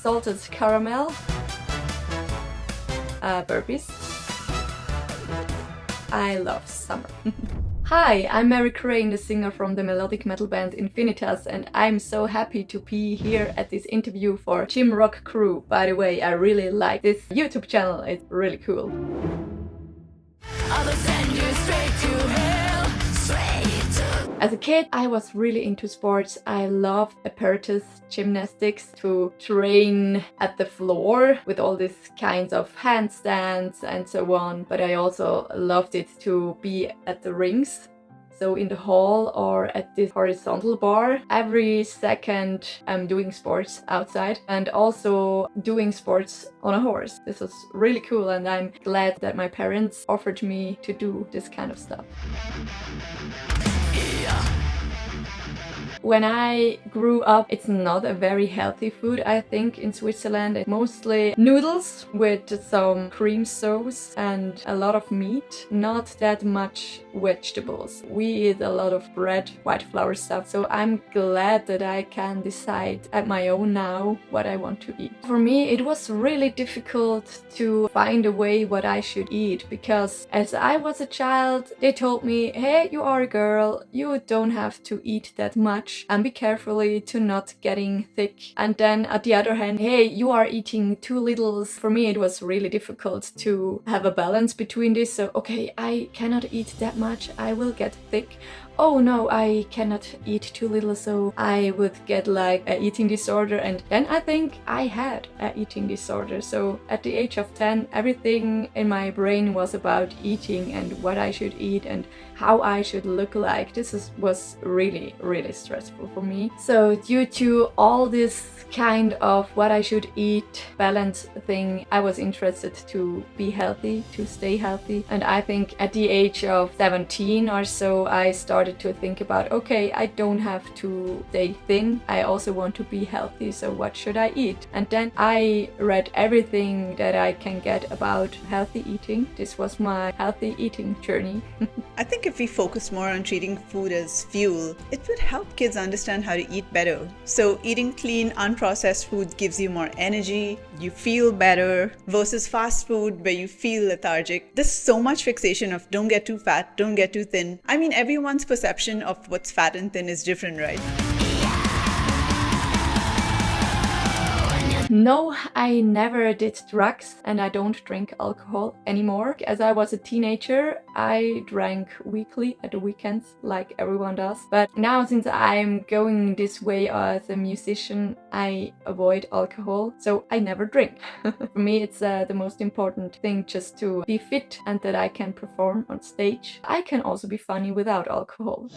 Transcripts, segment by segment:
salted caramel, burpees. I love summer. Hi, I'm Mary Crane, the singer from the melodic metal band Infinitas, and I'm so happy to be here at this interview for Gym Rock Crew. By the way, I really like this YouTube channel, it's really cool. As a kid, I was really into sports. I loved apparatus gymnastics, to train at the floor with all these kinds of handstands and so on. But I also loved it to be at the rings. So in the hall or at this horizontal bar. Every second I'm doing sports outside and also doing sports on a horse. This was really cool and I'm glad that my parents offered me to do this kind of stuff. When I grew up, it's not a very healthy food, I think, in Switzerland. It's mostly noodles with some cream sauce and a lot of meat, not that much vegetables. We eat a lot of bread, white flour stuff, so I'm glad that I can decide at my own now what I want to eat. For me, it was really difficult to find a way what I should eat, because as I was a child, they told me, hey, you are a girl, you don't have to eat that much. And be carefully to not getting thick. And then at the other hand, hey, you are eating too little. For me, it was really difficult to have a balance between this. So, okay, I cannot eat that much, I will get thick. Oh no, I cannot eat too little, so I would get like an eating disorder. And then I think I had an eating disorder. So at the age of 10, everything in my brain was about eating and what I should eat and how I should look like. This was really, really stressful for me. So due to all this kind of what I should eat balance thing, I was interested to be healthy, to stay healthy. And I think at the age of 17 or so, I started to think about, okay, I don't have to stay thin, I also want to be healthy, so what should I eat? And then I read everything that I can get about healthy eating. This was my healthy eating journey. I think if we focus more on treating food as fuel, it would help kids understand how to eat better. So eating clean, unprocessed food gives you more energy, you feel better, versus fast food where you feel lethargic. There's so much fixation of don't get too fat, don't get too thin. I mean, everyone's perception of what's fat and thin is different, right? No, I never did drugs and I don't drink alcohol anymore. As I was a teenager, I drank weekly at the weekends like everyone does. But now since I'm going this way as a musician, I avoid alcohol, so I never drink. For me, it's the most important thing just to be fit and that I can perform on stage. I can also be funny without alcohol.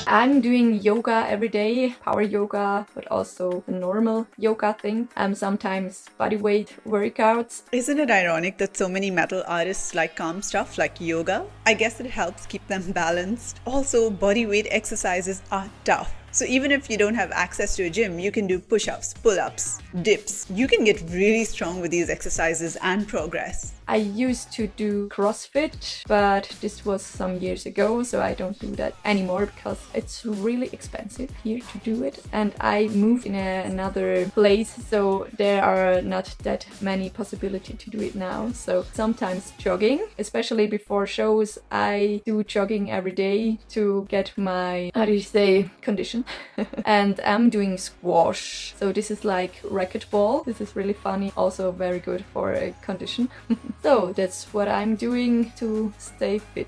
I'm doing yoga every day, power yoga, but also the normal yoga thing. Sometimes bodyweight workouts. Isn't it ironic that so many metal artists like calm stuff like yoga? I guess it helps keep them balanced. Also, bodyweight exercises are tough. So even if you don't have access to a gym, you can do push-ups, pull-ups, dips. You can get really strong with these exercises and progress. I used to do CrossFit, but this was some years ago, so I don't do that anymore because it's really expensive here to do it. And I moved in another place, so there are not that many possibilities to do it now. So sometimes jogging, especially before shows, I do jogging every day to get my, condition. And I'm doing squash. So this is like racquetball. This is really funny, also very good for a condition. So that's what I'm doing to stay fit.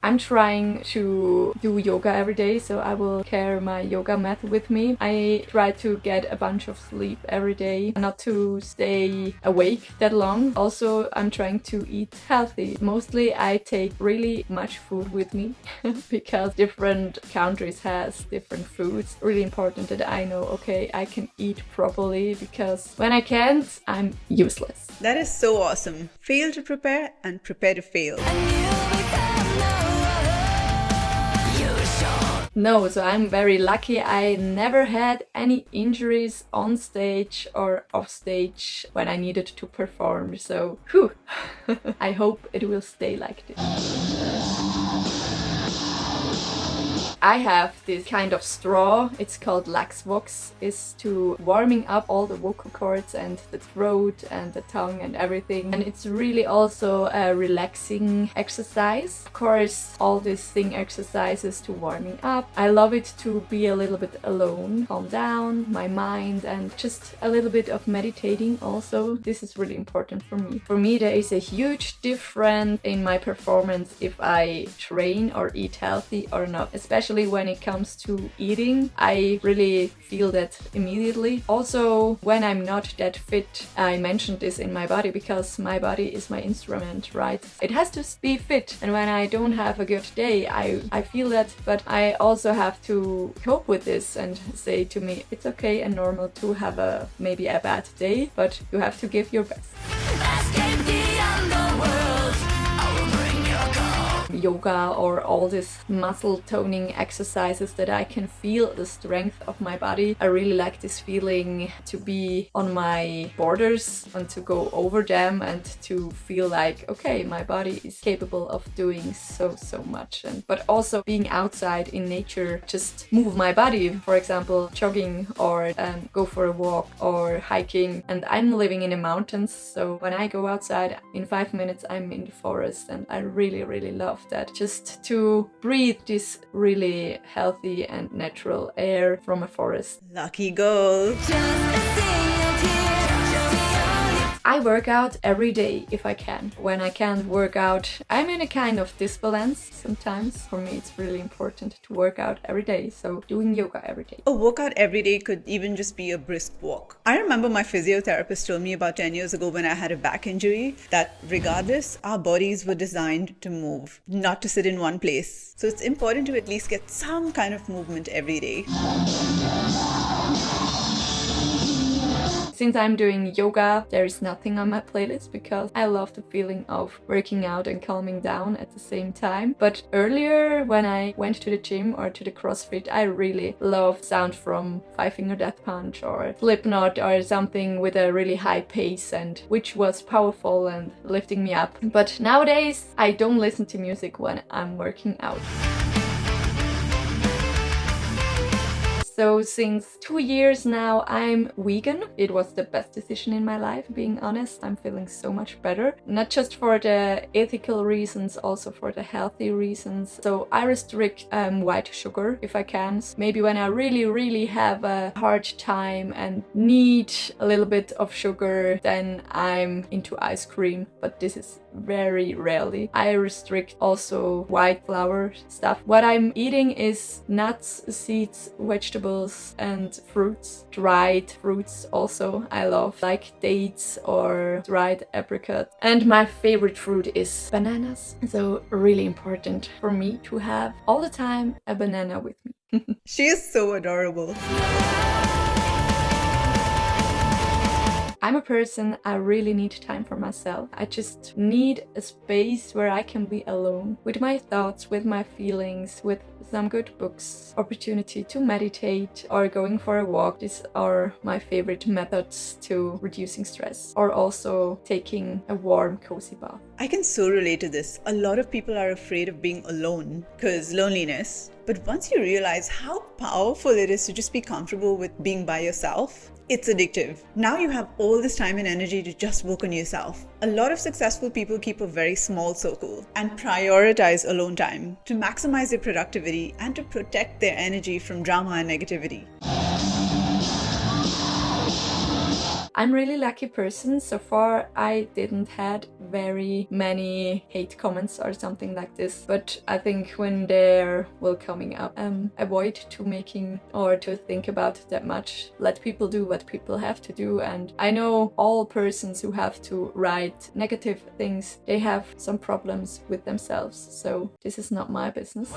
I'm trying to do yoga every day, so I will carry my yoga mat with me. I try to get a bunch of sleep every day, not to stay awake that long. Also, I'm trying to eat healthy. Mostly I take really much food with me because different countries has different foods. Really important that I know, okay, I can eat properly, because when I can't, I'm useless. That is so awesome. Fail to prepare and prepare to fail. No, so I'm very lucky. I never had any injuries on stage or off stage when I needed to perform. So, whew, I hope it will stay like this. I have this kind of straw, it's called Lax Vox, is to warming up all the vocal cords and the throat and the tongue and everything. And it's really also a relaxing exercise. Of course, all these thing exercises to warming up. I love it to be a little bit alone, calm down my mind, and just a little bit of meditating also. This is really important for me. For me, there is a huge difference in my performance if I train or eat healthy or not, especially when it comes to eating. I really feel that immediately. Also, when I'm not that fit, I mentioned this in my body because my body is my instrument, right? It has to be fit, and when I don't have a good day, I feel that, but I also have to cope with this and say to me, it's okay and normal to have maybe a bad day, but you have to give your best. Yoga or all these muscle toning exercises that I can feel the strength of my body. I really like this feeling to be on my borders and to go over them and to feel like, okay, my body is capable of doing so much. But also being outside in nature, just move my body, for example, jogging or go for a walk or hiking. And I'm living in the mountains, so when I go outside, in 5 minutes I'm in the forest, and I really love that, just to breathe this really healthy and natural air from a forest. Lucky girl. I work out every day if I can. When I can't work out, I'm in a kind of disbalance sometimes. For me, it's really important to work out every day, so doing yoga every day. A workout every day could even just be a brisk walk. I remember my physiotherapist told me about 10 years ago when I had a back injury that regardless, our bodies were designed to move, not to sit in one place. So it's important to at least get some kind of movement every day. Since I'm doing yoga, there is nothing on my playlist because I love the feeling of working out and calming down at the same time. But earlier, when I went to the gym or to the CrossFit, I really loved sound from Five Finger Death Punch or Slipknot or something with a really high pace, and which was powerful and lifting me up. But nowadays, I don't listen to music when I'm working out. So since 2 years now, I'm vegan. It was the best decision in my life, being honest. I'm feeling so much better. Not just for the ethical reasons, also for the healthy reasons. So I restrict white sugar if I can. Maybe when I really have a hard time and need a little bit of sugar, then I'm into ice cream. But this is very rarely. I restrict also white flour stuff. What I'm eating is nuts, seeds, vegetables and fruits. Dried fruits also I love, like dates or dried apricot. And my favorite fruit is bananas. So really important for me to have all the time a banana with me. She is so adorable. I'm a person, I really need time for myself. I just need a space where I can be alone with my thoughts, with my feelings, with some good books, opportunity to meditate or going for a walk. These are my favorite methods to reducing stress, or also taking a warm, cozy bath. I can so relate to this. A lot of people are afraid of being alone because loneliness. But once you realize how powerful it is to just be comfortable with being by yourself, it's addictive. Now you have all this time and energy to just work on yourself. A lot of successful people keep a very small circle and prioritize alone time to maximize their productivity and to protect their energy from drama and negativity. I'm really lucky person. So far I didn't had very many hate comments or something like this, but I think when there will coming up, avoid to making or to think about that much. Let people do what people have to do, and I know all persons who have to write negative things, they have some problems with themselves, so this is not my business.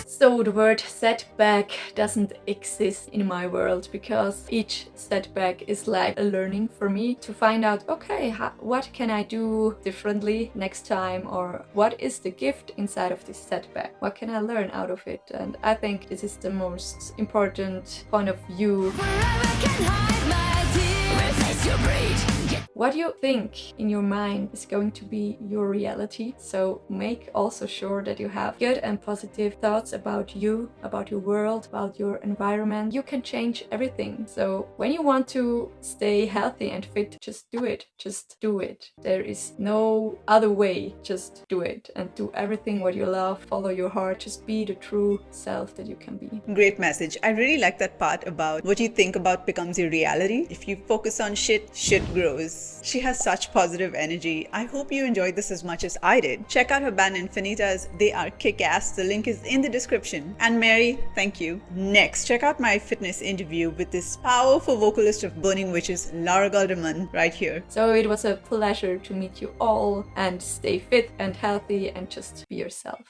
So the word setback doesn't exist in my world, because each setback is like a learning for me to find out, okay, what can I do differently next time, or what is the gift inside of this setback? What can I learn out of it? And I think this is the most important point of view. what you think in your mind is going to be your reality. So make also sure that you have good and positive thoughts about you, about your world, about your environment. You can change everything. So when you want to stay healthy and fit, just do it. Just do it. There is no other way. Just do it and do everything what you love. Follow your heart. Just be the true self that you can be. Great message. I really like that part about what you think about becomes your reality. If you focus on shit grows. She has such positive energy. I hope you enjoyed this as much as I did. Check out her band Infinitas. They are kick-ass. The link is in the description. And Mary, thank you. Next, check out my fitness interview with this powerful vocalist of Burning Witches, Laura Golderman, right here. So it was a pleasure to meet you all, and stay fit and healthy and just be yourself.